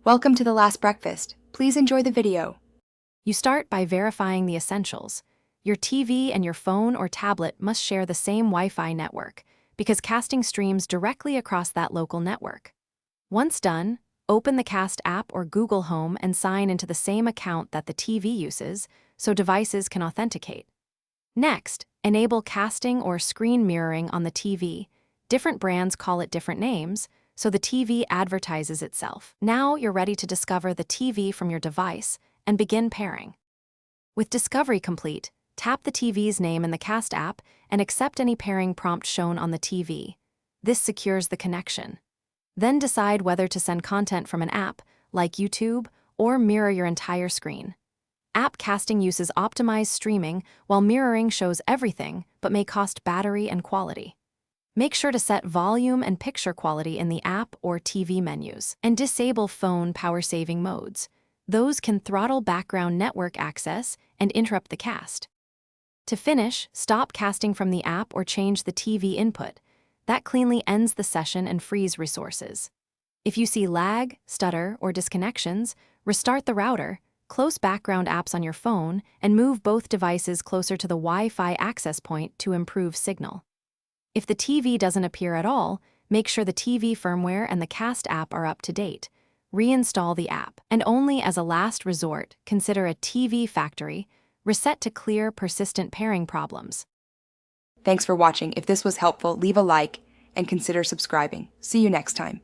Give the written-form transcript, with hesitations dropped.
Welcome to the last breakfast. Please enjoy the video. You start by verifying the essentials. Your TV and your phone or tablet must share the same Wi-Fi network, because casting streams directly across that local network. Once done, open the Cast app or Google Home and sign into the same account that the TV uses, so devices can authenticate. Next, enable casting or screen mirroring on the TV. Different brands call it different names, so the TV advertises itself. Now you're ready to discover the TV from your device and begin pairing. With discovery complete, tap the TV's name in the Cast app and accept any pairing prompt shown on the TV. This secures the connection. Then decide whether to send content from an app, like YouTube, or mirror your entire screen. App casting uses optimized streaming, while mirroring shows everything but may cost battery and quality. Make sure to set volume and picture quality in the app or TV menus, and disable phone power-saving modes. Those can throttle background network access and interrupt the cast. To finish, stop casting from the app or change the TV input. That cleanly ends the session and frees resources. If you see lag, stutter, or disconnections, restart the router, close background apps on your phone, and move both devices closer to the Wi-Fi access point to improve signal. If the TV doesn't appear at all, make sure the TV firmware and the Cast app are up to date. Reinstall the app, and only as a last resort, consider a TV factory. Reset to clear persistent pairing problems. Thanks for watching. If this was helpful, leave a like and consider subscribing. See you next time.